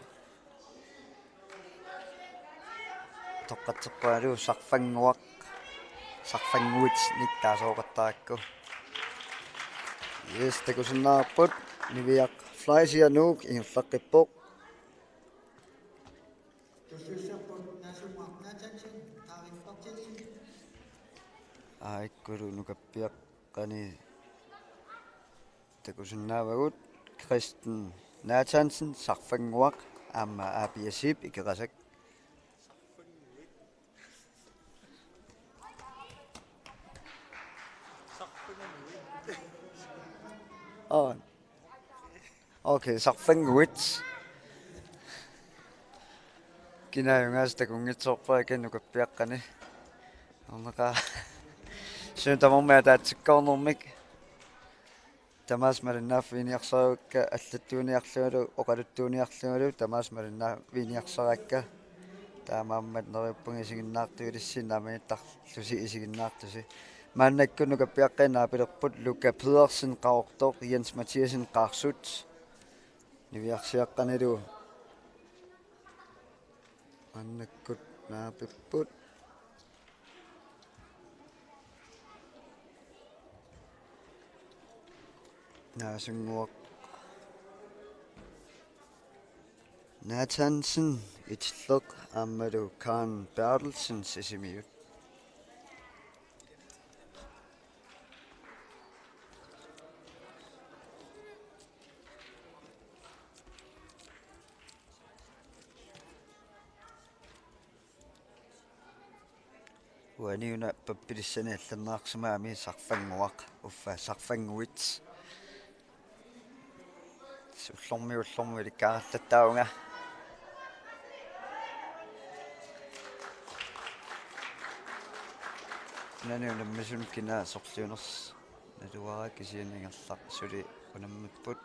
toqqatseqqualuu sarfanguit nittaasoqattaakku yes takusinnaarput niviaq flaisianuuk ingerlaqqippoq aikkulu nukappiaqqani takusinnaavagut Kristen Nathansen sarfanguaq aamma aapiasip ikeqasak okay sarfanguit kinayungaas takungitsoorpaakan nukappiaqqani ornaqa suuntamormia taatsikkoornermik tamaas malinnaaffiiniarsarukka аллаттууниарлугулу оқалуттууниарлугулу тamaas малиннаавиниарсаракка таамааммат нериппунги сигиннаартуилисси наманиттарлуси исигиннаартуси мааннаккуну каппиаққинаа пилерпут Luka Pedersen qaortoq Jens Mathiasen qaarsut niviarsiaqqanilu мааннаккут наапиппут nasunguaq Nathansen itilleq aammalu Karen Bertelsen sisimiut uaniuna pappilissani аллернаарсимаами sarfanguaq uffa sarfanguits sullormiullormi likkaarallаттаунга naniunammisun kina sorliuners naluarak isianingerlaq suli unammatput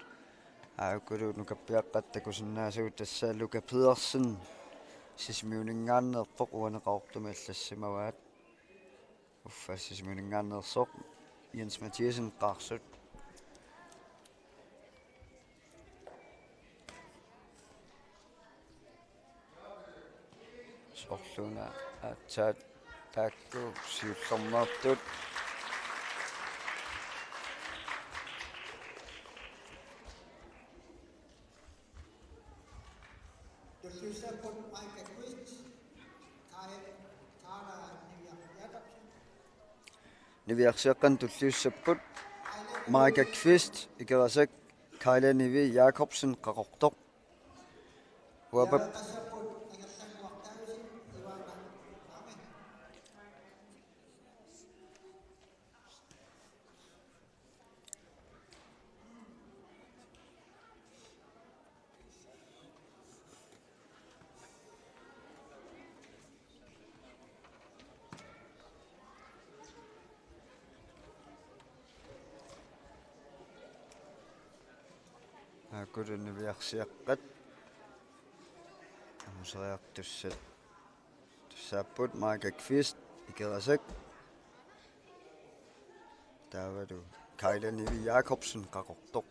aakulu nukappiaqqattakusinnaasugut tassaa Luka Pedersen sismiuningaanneerpoq uaneqaortumi аллассимаваат uffa sismiuningaanneersoq Jens Mathiasen qaarsut sorluna atsaat taakku siullernertut tulliussaput Mike Quist, Tara Nivia Jakobsen, Niviarsiaqqan tulliussaput Marika Kvist ikerasak Kaila Nivi Jakobsen qaqortoq uapap Yaqasaput Angersanguartaavisin, Ivana Name, akulu niviarsiaqqat amuseriartussat tussaaput Marika Kvist ikerasak taavalu Kaila Nivi Jakobsen qaqortoq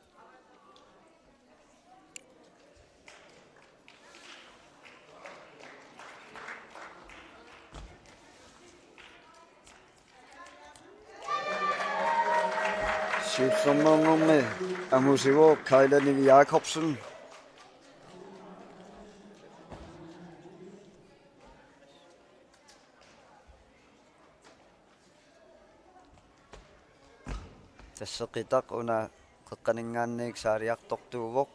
Siullernernermi amusivo Kaila Nivi Jakobsen tasseqitaq una qeqqaningaanniik saaliartortuuvoq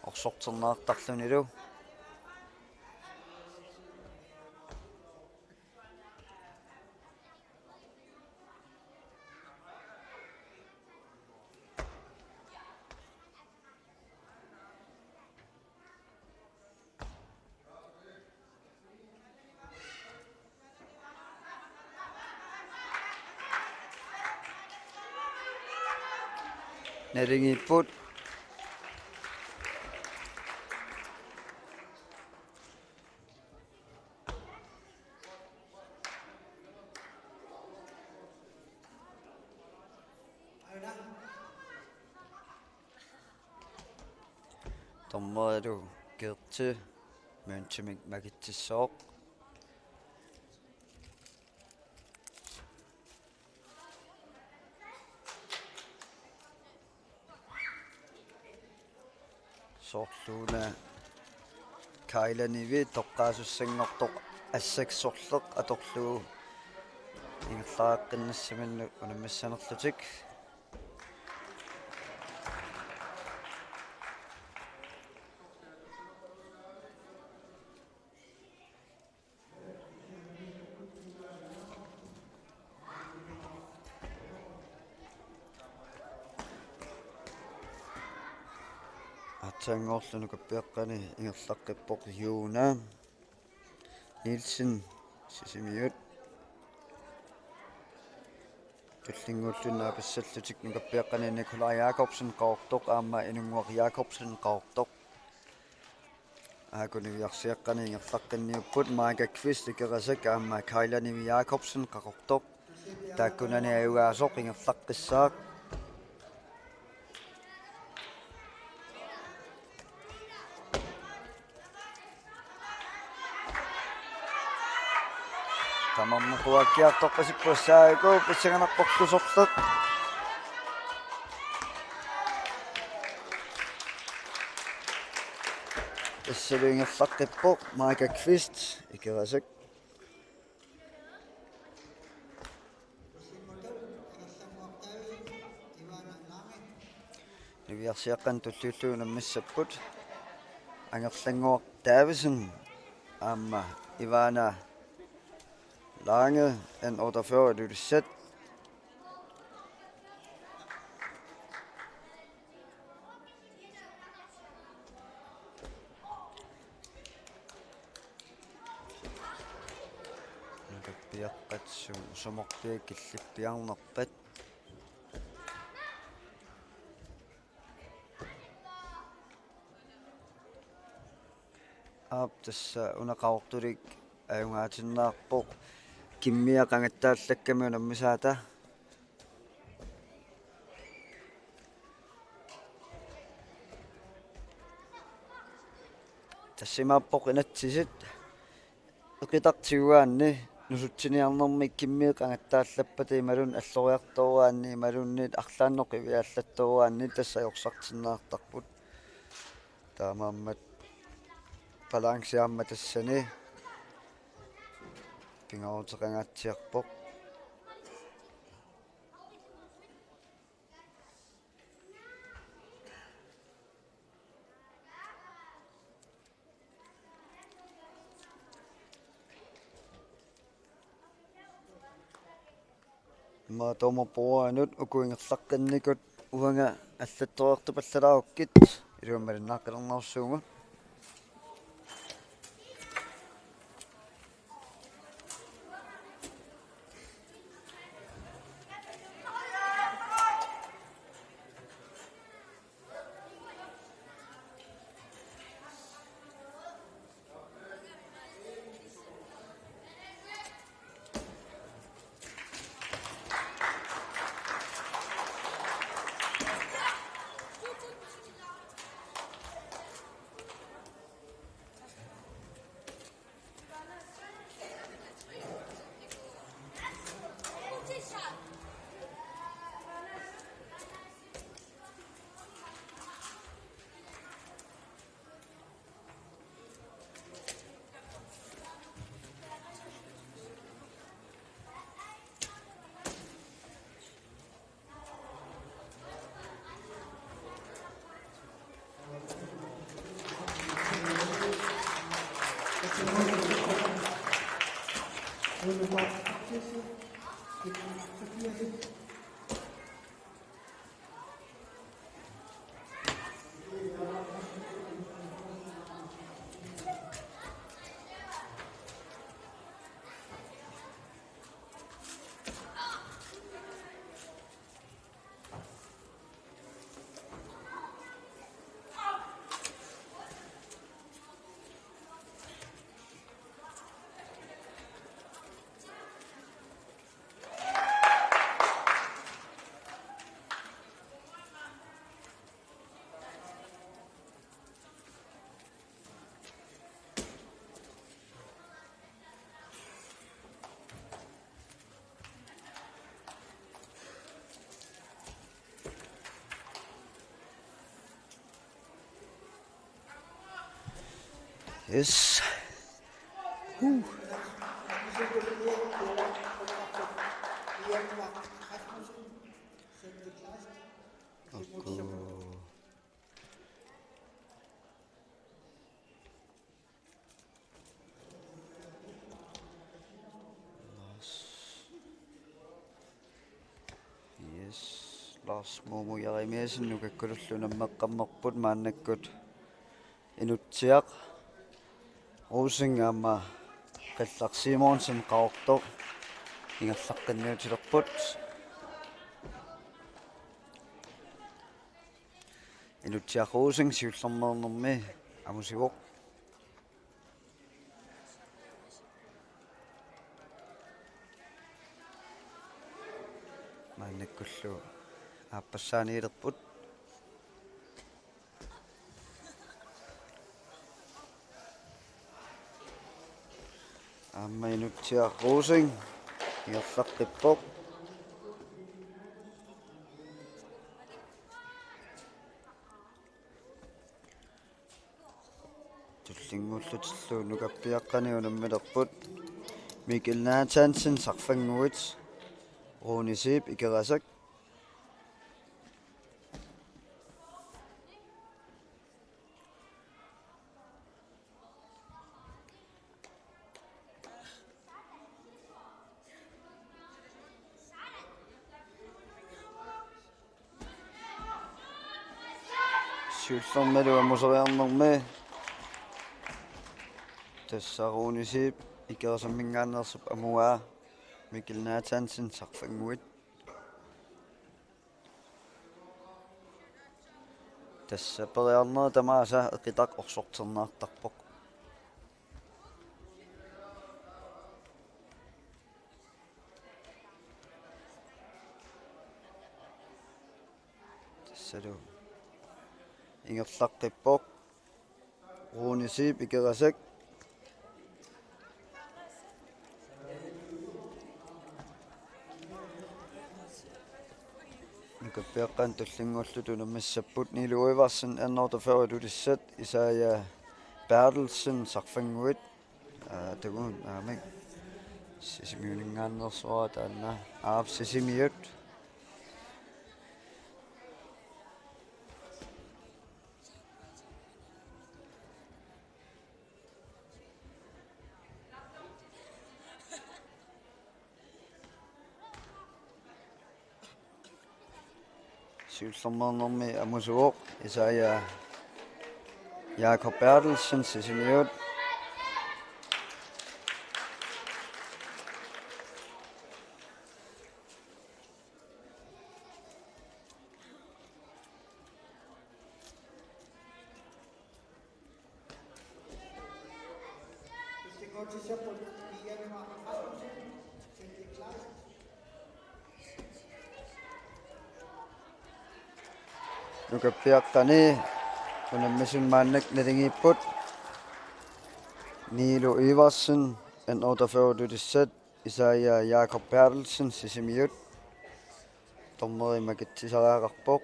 orsorternaartarlunilu naringipput tormerilu Gerti Mønchimik Magitsissoq sorluuna Kaila Nivi toqqaasussanngortoq assaksorleq atorluu ingerlaaqqinnassamannu unammassanerlutik атсаангоорлуну каппиаққани ингерлаққиппоқ юуна Nielsen сисимиут туллингууллунаа пассаллутик нукаппиаққани Nikolaj Jakobsen qaortoq аама инунгуар Jakobsen qaortoq аагунивиарсиаққани ингерлаққинниуппут Marika Kvist икерасак аама Kaila Nivi Jakobsen qaqortoq тааккунани аюгаасоқ ингерлаққиссаақ тамаммакуаккиартоққасиппассаагу писсаганаққорлусорлеқ иссалуингерлаққиппоқ Marika Kvist икерасак нивиарсиаққан туллууллуунаммиссаппут ангерлангуар таависен аама Ivana Lange en 48 lydsæt. Nukappiaqqat sumorpiak killippiarnerpat. Aap tassa unaqaortulik ajungaatinnaarpoq kimmiaqangattaallakkami unammisaata тассимааппоқ инаtsisit эқитартигуаанни нусутсиниарнэрми киммиеқангаттааллаппати ималун аллориарторуаанни ималуннит арлаанноқ ивиаллатторуаанни тассаёрсартиннаартарпут таамааммат balanceamma tassani pingaruteqangatsiarpoq ma tomopoanut ukuingerlaqqinnikut uanga аллатторертупаллалааруkkit илуаммалиннааққилернарсуунга Yes. Lars Momo-Jeremiasen nukakkulullunameqqammerput maannakkut inutsiaq Rosingamma qallarsiimuunsen qaortoq ingerlaqqinniutilerput inutsiaq Rosing siullernernermi amusivoq maannakkullu aappasaaniilerput ammainutsia Rosing ingerlaqqippoq tullingullutillu nukappiaqqani unammilerput Mikkel Nathansen sarfanguit Ronisip ikerasak Syullermalu amuseriarnermi tassaruunisip ikerasammingaannersup amuaa Mikkel Nathansen sarfanguit tassaperiarneri tamaasa eqitaq orsorternaartarpoq tassalu ingerlaqqippoq Ronisip ikerasak nukappiaqqan tullingullutu nammissapput niluivarsin annortafarutulissat isaaya Bertelsen sarfanguit tagun amik sisimiuningaannersuara taanna aap sisimiut Syvsommernormi amusuoq Isaiah Jakob Bertelsen sisimiut Nukapiaqqani kunammisun maannak nalingiipput Niilo Iversen en 48 Isaiah Jakob Bertelsen sisimiut tormeri makitsisaraaqarpoq